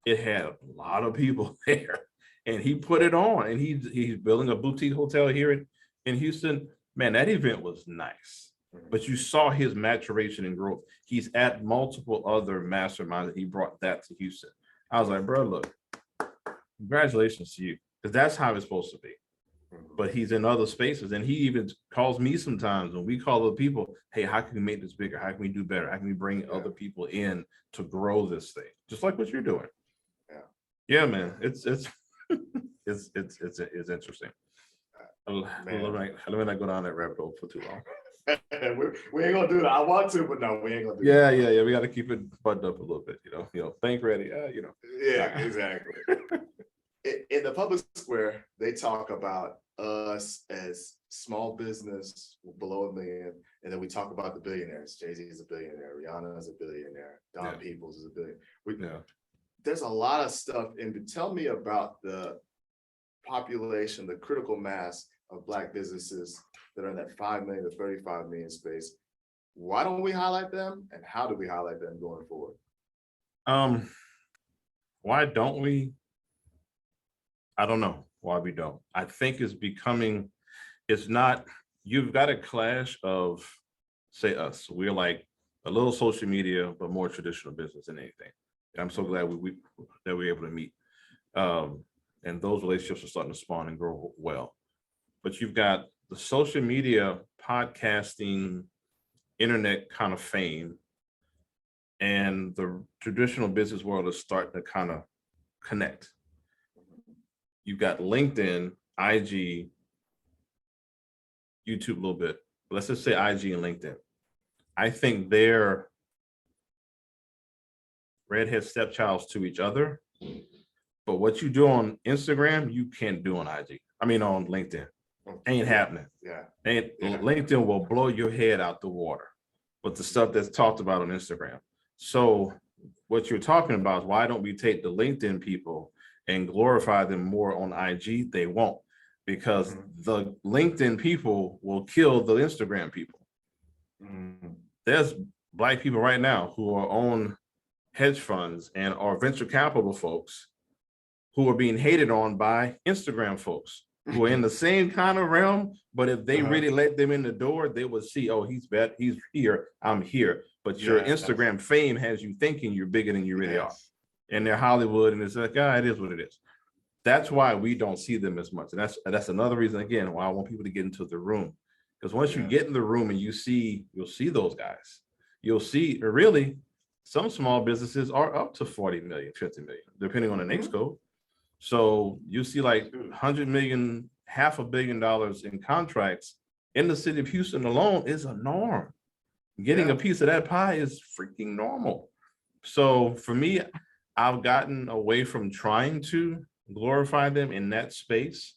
It had a lot of people there, and he put it on. And he's building a boutique hotel here in Houston. Man, that event was nice. But you saw his maturation and growth. He's at multiple other masterminds, and he brought that to Houston. I was like, bro, look, congratulations to you, because that's how it's supposed to be. But he's in other spaces, and he even calls me sometimes when we call other people, hey, how can we make this bigger? How can we do better? How can we bring other people in to grow this thing? Just like what you're doing. Yeah, man, it's interesting. Let me not go down that rabbit hole for too long. we ain't gonna do that. I want to, but no, we ain't gonna do that. Yeah. We got to keep it buttoned up a little bit, you know, bank ready, Yeah, exactly. In the public square, they talk about us as small business below $1 million, and then we talk about the billionaires. Jay-Z is a billionaire, Rihanna is a billionaire, Don Peoples is a billionaire. There's a lot of stuff. And tell me about the population, the critical mass of Black businesses that are in that 5 million to 35 million space. Why don't we highlight them, and how do we highlight them going forward? Why don't we? I don't know why we don't. I think it's not, you've got a clash of, say, us. We're like a little social media, but more traditional business than anything. And I'm so glad that we're able to meet. And those relationships are starting to spawn and grow well. But you've got the social media, podcasting, internet kind of fame, and the traditional business world is starting to kind of connect. You've got LinkedIn, IG, YouTube a little bit. Let's just say IG and LinkedIn. I think they're redhead stepchilds to each other. But what you do on Instagram, you can't do on IG. I mean, on LinkedIn. Ain't happening. LinkedIn will blow your head out the water with the stuff that's talked about on Instagram. So what you're talking about is, why don't we take the LinkedIn people and glorify them more on IG? They won't, because the LinkedIn people will kill the Instagram people. There's Black people right now who are on hedge funds and are venture capital folks who are being hated on by Instagram folks who are in the same kind of realm. But if they really let them in the door, they would see, oh, he's here, I'm here. But your Instagram fame has you thinking you're bigger than you really are. And they're Hollywood, and it's like, it is what it is. That's why we don't see them as much. And that's another reason, again, why I want people to get into the room. Because once you get in the room and you'll see those guys. You'll see, really, some small businesses are up to 40 million, 50 million, depending on the NAICS code. So you see like 100 million, $500 million in contracts in the city of Houston alone is a norm. Getting a piece of that pie is freaking normal. So for me, I've gotten away from trying to glorify them in that space.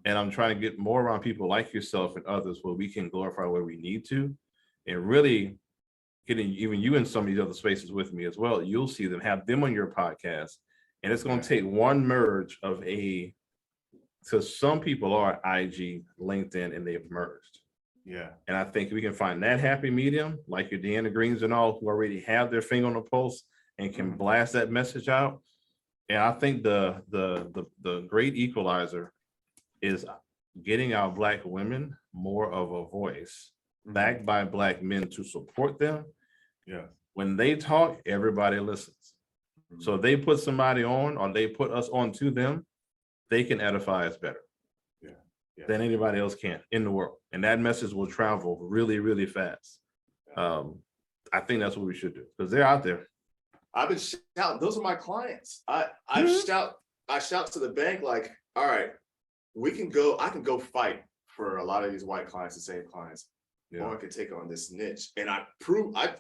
And I'm trying to get more around people like yourself and others where we can glorify where we need to. And really, getting even you in some of these other spaces with me as well, you'll see them, have them on your podcast. And it's going to take one merge of so some people are IG, LinkedIn, and they've merged. Yeah. And I think we can find that happy medium, like your Deanna Greens and all, who already have their finger on the pulse and can blast that message out. And I think the great equalizer is getting our Black women more of a voice, backed by Black men to support them. Yeah. When they talk, everybody listens. So if they put somebody on, or they put us on to them, they can edify us better than anybody else can in the world. And that message will travel really, really fast. I think that's what we should do, because they're out there. I've been shouting, those are my clients. I shout to the bank like, all right, I can go fight for a lot of these white clients, the same clients. Or I could take on this niche. And I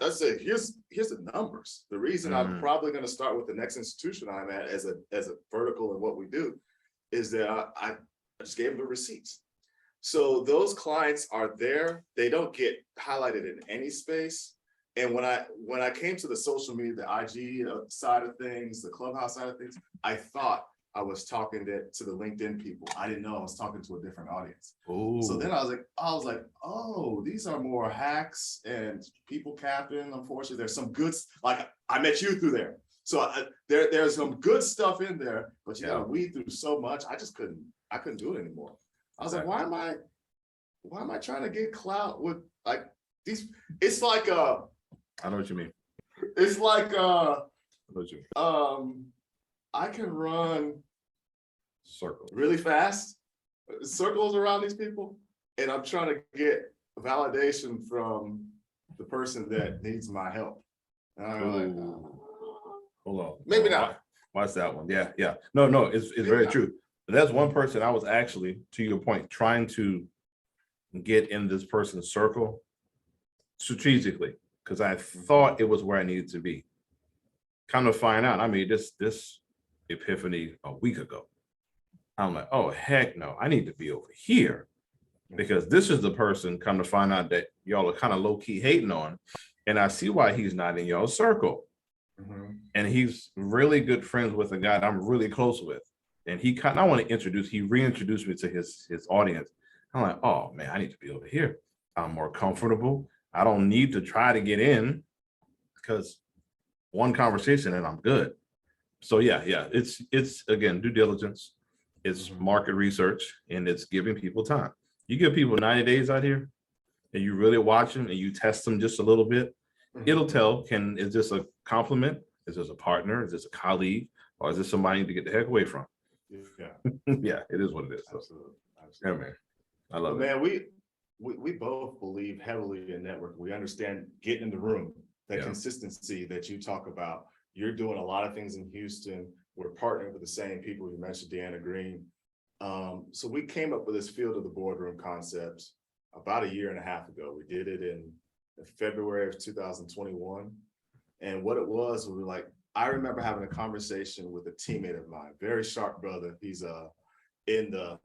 said, here's the numbers. The reason I'm probably going to start with the next institution I'm at as a vertical in what we do is that I just gave them the receipts. So those clients are there. They don't get highlighted in any space. And when I came to the social media, the IG side of things, the Clubhouse side of things, I thought I was talking to the LinkedIn people. I didn't know I was talking to a different audience. Ooh. So then I was like, oh, these are more hacks and people capping. Unfortunately, there's some good, like I met you through there. So there's some good stuff in there, but you gotta weed through so much. I couldn't do it anymore. I was like, why am I trying to get clout with like these? It's like I know what you mean. It's like I know what you mean. I can run circles really fast, circles around these people, and I'm trying to get validation from the person that needs my help. And I'm like, hold on, maybe not. Watch that one. Yeah. No, it's very true. But that's one person I was actually, to your point, trying to get in this person's circle strategically, because I thought it was where I needed to be. Kind of find out, I made this epiphany a week ago. I'm like, oh, heck no, I need to be over here, because this is the person, come to find out, that y'all are kind of low-key hating on. And I see why he's not in y'all's circle. And he's really good friends with a guy that I'm really close with. And he reintroduced me to his audience. I'm like, oh man, I need to be over here. I'm more comfortable. I don't need to try to get in, because one conversation and I'm good. So yeah, it's again, due diligence, it's market research, and it's giving people time. You give people 90 days out here and you really watch them and you test them just a little bit, it'll tell, is this a compliment? Is this a partner? Is this a colleague? Or is this somebody you need to get the heck away from? Yeah, it is what it is. Absolutely. Yeah, man. I love it. Man, we both believe heavily in networking. We understand getting in the room, that consistency that you talk about. You're doing a lot of things in Houston. We're partnering with the same people. You mentioned Deanna Green. So we came up with this field of the boardroom concepts about 1.5 years ago. We did it in February of 2021. And what it was, we were like, I remember having a conversation with a teammate of mine, very sharp brother. He's in the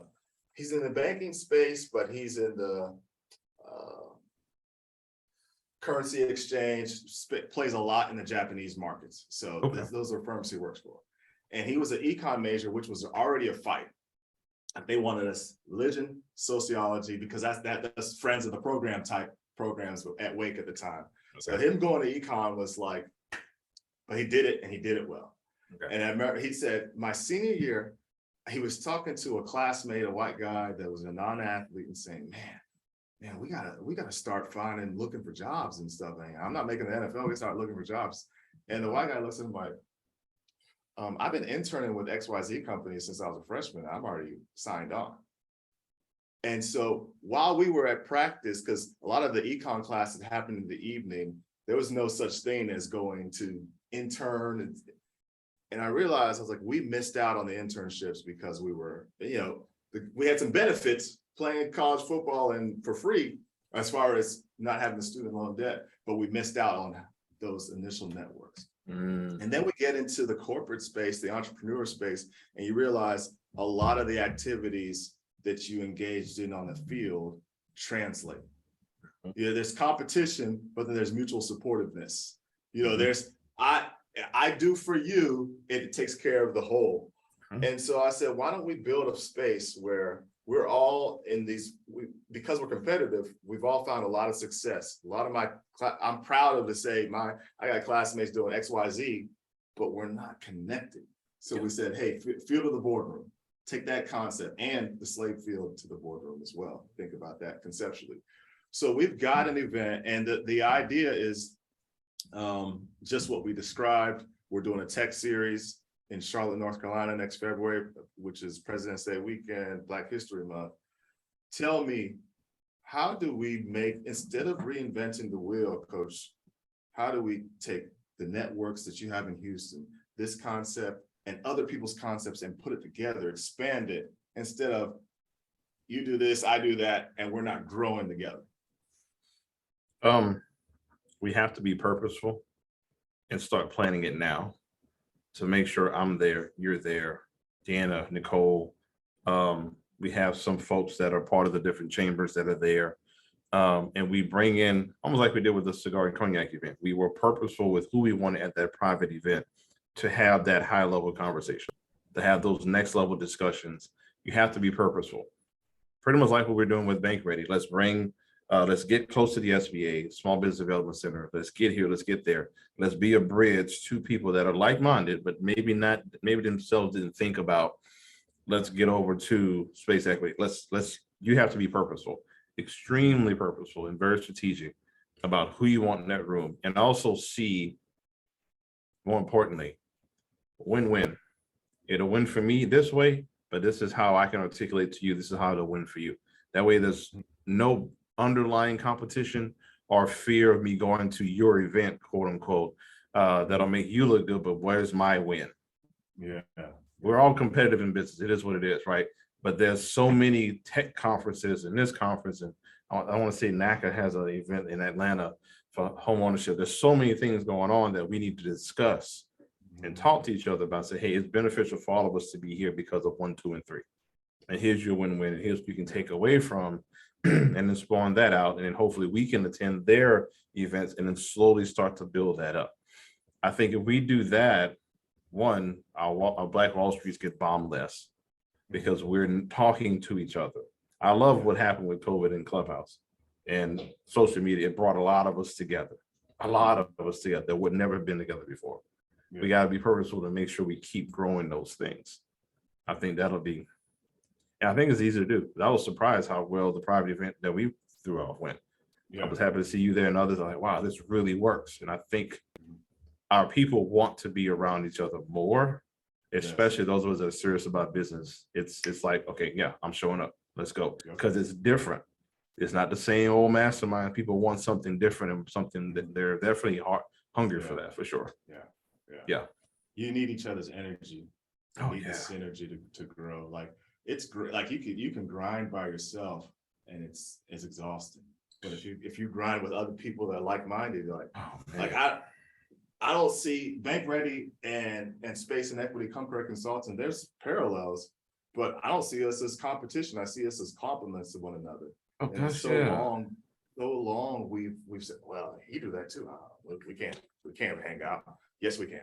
banking space, but he's in the currency exchange, plays a lot in the Japanese markets. So those are firms he works for. And he was an econ major, which was already a fight. They wanted us religion, sociology, because that's friends of the program type programs at Wake at the time. So him going to econ was like, but he did it, and he did it well. And I remember he said, my senior year, he was talking to a classmate, a white guy that was a non-athlete, and saying, man, we gotta start looking for jobs and stuff. Man, I'm not making the NFL, we start looking for jobs. And the white guy looks at him like, I've been interning with XYZ companies since I was a freshman. I'm already signed on. And so while we were at practice, because a lot of the econ classes happened in the evening, there was no such thing as going to intern. And I realized, I was like, we missed out on the internships because we were, we had some benefits playing college football and for free, as far as not having the student loan debt, but we missed out on those initial networks. And then we get into the corporate space, the entrepreneur space, and you realize a lot of the activities that you engaged in on the field translate. You know, there's competition, but then there's mutual supportiveness. You know, Mhm. there's I do for you, it takes care of the whole. Mhm. And so I said, why don't we build a space where we're all in these, because we're competitive, we've all found a lot of success. A lot of I'm proud of to say I got classmates doing XYZ, but we're not connected. So we said, hey, field of the boardroom, take that concept and the slave field to the boardroom as well. Think about that conceptually. So we've got an event, and the idea is just what we described. We're doing a tech series in Charlotte, North Carolina next February, which is President's Day weekend, Black History Month. Tell me, how do we make, instead of reinventing the wheel, Coach, how do we take the networks that you have in Houston, this concept and other people's concepts, and put it together, expand it, instead of you do this, I do that, and we're not growing together? We have to be purposeful and start planning it now to make sure I'm there, you're there, Deanna, Nicole. We have some folks that are part of the different chambers that are there. And we bring in, almost like we did with the cigar and cognac event. We were purposeful with who we wanted at that private event to have that high level conversation, to have those next level discussions. You have to be purposeful. Pretty much like what we're doing with Bank Ready. Let's get close to the SBA, Small Business Development Center. Let's get here, let's get there. Let's be a bridge to people that are like-minded, but maybe themselves didn't think about, let's get over to space equity. You have to be purposeful, extremely purposeful and very strategic about who you want in that room. And also see, more importantly, win-win. It'll win for me this way, but this is how I can articulate to you, this is how it'll win for you. That way there's no underlying competition or fear of me going to your event, quote unquote, that'll make you look good, but where's my win? Yeah. We're all competitive in business. It is what it is, right? But there's so many tech conferences and this conference, and I want to say NACA has an event in Atlanta for home ownership. There's so many things going on that we need to discuss and talk to each other about. Say, hey, it's beneficial for all of us to be here because of 1, 2, and 3. And here's your win-win, and here's what you can take away from, and then spawn that out. And then hopefully we can attend their events and then slowly start to build that up. I think if we do that, one, our Black Wall Streets get bombed less because we're talking to each other. I love what happened with COVID and Clubhouse and social media. It brought a lot of us together, that would never have been together before. Yeah. We got to be purposeful to make sure we keep growing those things. I think that'll be, and I think it's easy to do. I was surprised how well the private event that we threw off went. Yeah. I was happy to see you there, and others are like, wow, this really works. And I think our people want to be around each other more, especially those of us that are serious about business. It's like, okay, yeah, I'm showing up. Let's go. Because it's different. It's not the same old mastermind. People want something different and something that they're definitely hungry for that, for sure. Yeah. You need each other's energy. You need the synergy to grow. Like, it's great. Like you can grind by yourself and it's exhausting. But if you grind with other people that are like-minded, you're like, I don't see Bank Ready and Space and Equity Concurrent Consulting. There's parallels, but I don't see us as competition. I see us as complements to one another. Oh, and gosh, so long we've said, well, you do that too. We can't hang out. Yes, we can.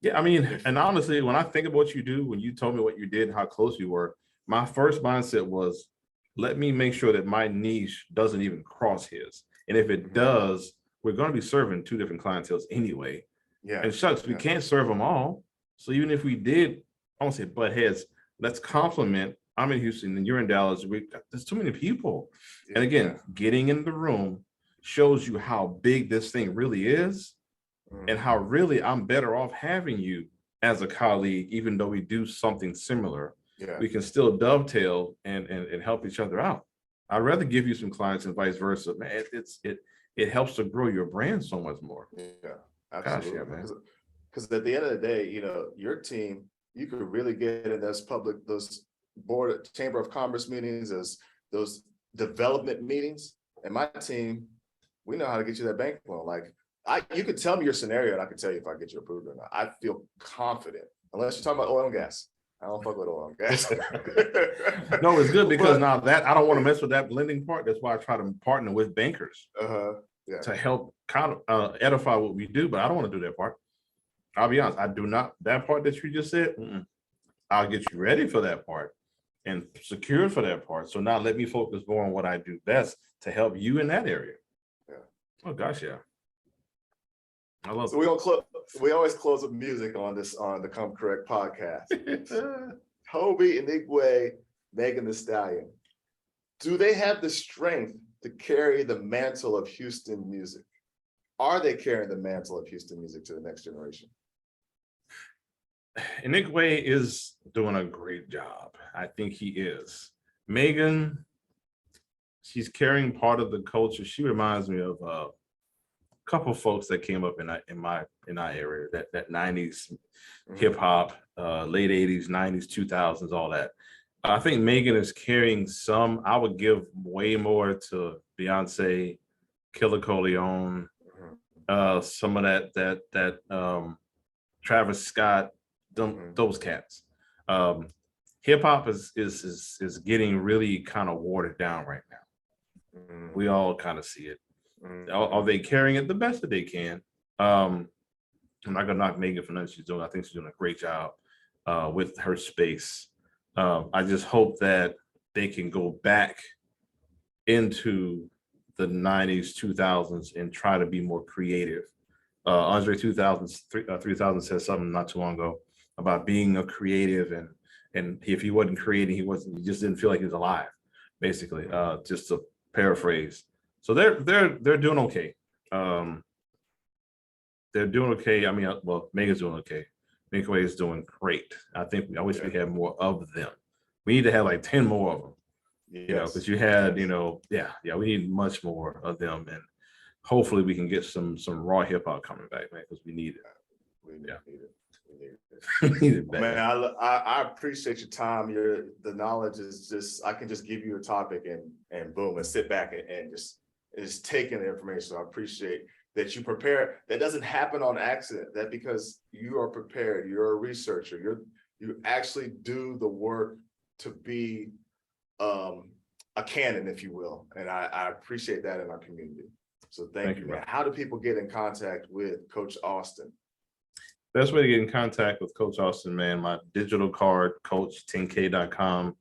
Yeah, I mean, and honestly, when I think of what you do, when you told me what you did, how close you were, my first mindset was, let me make sure that my niche doesn't even cross his. And if it does, we're going to be serving 2 different clienteles anyway. Yeah. And shucks, we can't serve them all. So even if we did, I won't say butt heads, let's complement. I'm in Houston and you're in Dallas. There's too many people. And again, getting in the room shows you how big this thing really is. And how really I'm better off having you as a colleague, even though we do something similar. Yeah. We can still dovetail and help each other out. I'd rather give you some clients and vice versa. Man, it helps to grow your brand so much more. Yeah, absolutely. Gosh, yeah, man. Because at the end of the day, your team, you could really get in those board chamber of commerce meetings, those development meetings. And my team, we know how to get you that bank loan. Like, you could tell me your scenario and I could tell you if I get you approved or not. I feel confident, unless you're talking about oil and gas. I don't fuck with oil and gas. No, it's good because now that I don't want to mess with that blending part. That's why I try to partner with bankers Yeah. to help kind of edify what we do. But I don't want to do that part. I'll be honest. I do not. That part that you just said, I'll get you ready for that part and secured for that part. So now let me focus more on what I do best to help you in that area. Yeah. Oh gosh, yeah. I love So we always close with music on the Come Correct podcast. Hobie and Igwe, Megan Thee Stallion. Do they have the strength to carry the mantle of Houston music? Are they carrying the mantle of Houston music to the next generation? And Igwe is doing a great job. I think he is. Megan, she's carrying part of the culture. She reminds me of couple of folks that came up in our area, that 90s hip hop, late 80s, 90s, 2000s, all that. I think Megan is carrying some. I would give way more to Beyonce, Killer Coleon, some of that Travis Scott, those cats. Hip hop is getting really kind of watered down right now. We all kind of see it. Are they carrying it the best that they can? I'm not gonna knock Megan for nothing she's doing. I think she's doing a great job with her space. I just hope that they can go back into the 90s, 2000s and try to be more creative. Andre 3000 said something not too long ago about being a creative, and if he wasn't creating, he just didn't feel like he was alive, basically, just to paraphrase. So they're doing okay. They're doing okay. I mean, well, Megan's doing okay. Midway is doing great. I wish we had more of them. We need to have like 10 more of them. Yes. You know, because you had, we need much more of them, and hopefully we can get some raw hip hop coming back, man, because we need it. We need it. We need it back. Man, I appreciate your time. The knowledge is just, I can just give you a topic and boom, and sit back and just take in the information. So I appreciate that you prepare. That doesn't happen on accident. That because you are prepared, you're a researcher, you actually do the work to be a canon, if you will. And I appreciate that in our community. So thank you, man. How do people get in contact with Coach Austin? Best way to get in contact with Coach Austin, man, my digital card, coach10k.com,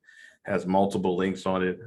has multiple links on it.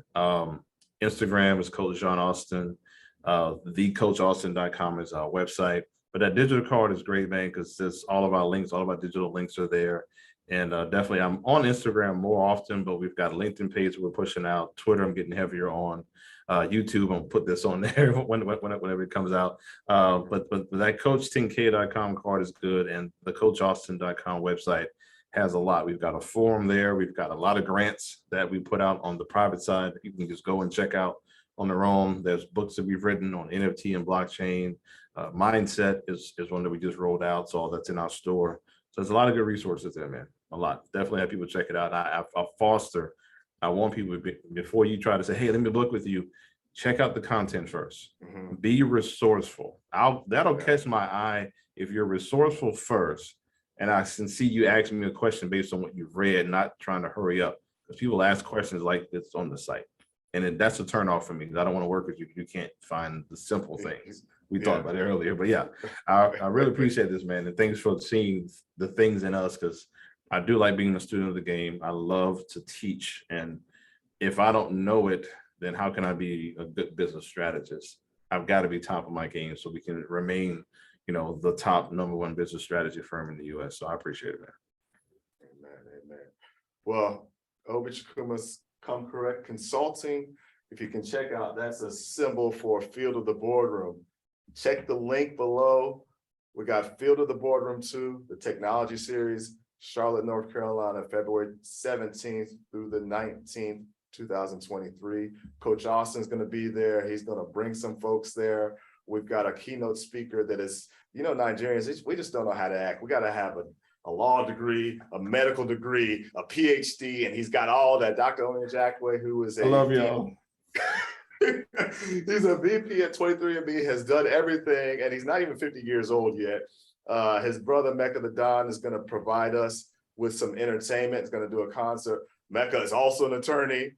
Instagram is Coach John Austin. thecoachaustin.com is our website. But that digital card is great, man, because there's all of our links, all of our digital links are there. And definitely, I'm on Instagram more often, but we've got a LinkedIn page we're pushing out. Twitter, I'm getting heavier on. YouTube, I'll put this on there whenever it comes out. But that coach10k.com card is good, and the coachaustin.com website has a lot. We've got a forum there. We've got a lot of grants that we put out on the private side that you can just go and check out on their own. There's books that we've written on NFT and blockchain. Mindset is one that we just rolled out, so all that's in our store. So there's a lot of good resources there, man. A lot. Definitely have people check it out. I want people, before you try to say, hey, let me book with you, check out the content first. Mm-hmm. Be resourceful. That'll catch my eye if you're resourceful first, and I can see you asking me a question based on what you've read, not trying to hurry up. Because people ask questions like this on the site. And that's a turnoff for me, because I don't want to work with you if you can't find the simple things. We talked about it earlier, but yeah, I really appreciate this, man. And thanks for seeing the things in us, because I do like being a student of the game. I love to teach. And if I don't know it, then how can I be a good business strategist? I've got to be top of my game so we can remain, the top #1 business strategy firm in the US. So I appreciate it, man. Amen. Well, Hobie Chukwuma's Come Correct Consulting. If you can check out, that's a symbol for Field of the Boardroom. Check the link below. We got Field of the Boardroom 2, the technology series, Charlotte, North Carolina, February 17th through the 19th, 2023. Coach Austin's going to be there. He's going to bring some folks there. We've got a keynote speaker that is, Nigerians, we just don't know how to act. We got to have a law degree, a medical degree, a PhD, and he's got all that. Dr. Onyejakwe, who is I love y'all. He's a VP at 23andMe, has done everything, and he's not even 50 years old yet. His brother Mecca the Don is going to provide us with some entertainment. It's going to do a concert. Mecca is also an attorney.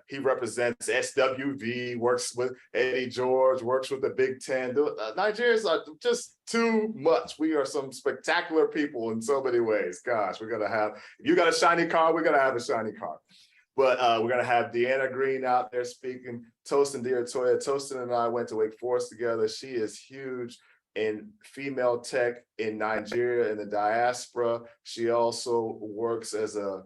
He represents SWV, works with Eddie George, works with the Big Ten. Nigerians are just too much. We are some spectacular people in so many ways. Gosh, we're gonna have, if you got a shiny car, we're gonna have a shiny car. But we're gonna have Deanna Green out there speaking, Tosin Deotoya. Tosin and I went to Wake Forest together. She is huge in female tech in Nigeria, in the diaspora. She also works as a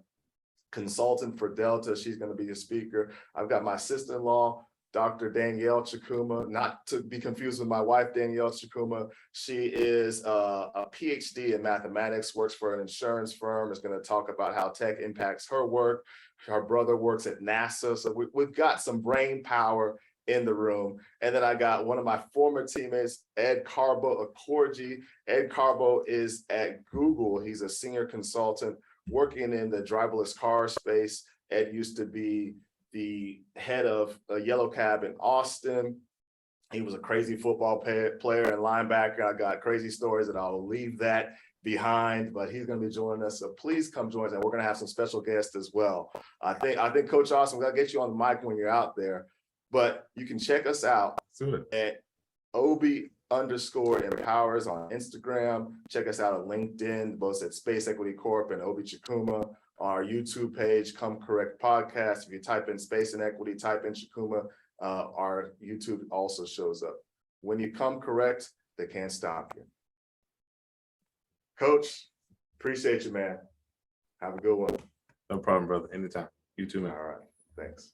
consultant for Delta. She's going to be a speaker. I've got my sister-in-law, Dr. Danielle Chikuma, not to be confused with my wife, Danielle Chikuma. She is a PhD in mathematics, works for an insurance firm, is going to talk about how tech impacts her work. Her brother works at NASA. So we've got some brain power in the room. And then I got one of my former teammates, Ed Carbo Akorji. Ed Carbo is at Google. He's a senior consultant working in the driverless car space. Ed used to be the head of a yellow cab in Austin. He was a crazy football player and linebacker. I got crazy stories, and I'll leave that behind, but he's going to be joining us. So please come join us, and we're going to have some special guests as well. I think Coach Austin, we're going to get you on the mic when you're out there, but you can check us out at Obi_empowers on Instagram. Check us out at LinkedIn, both at Space Equity Corp and Obi Chikuma. Our YouTube page, Come Correct Podcast. If you type in Space and Equity, type in Chikuma, our YouTube also shows up. When you come correct, they can't stop you. Coach, appreciate you, man. Have a good one. No problem, brother. Anytime. You too, man. All right. Thanks.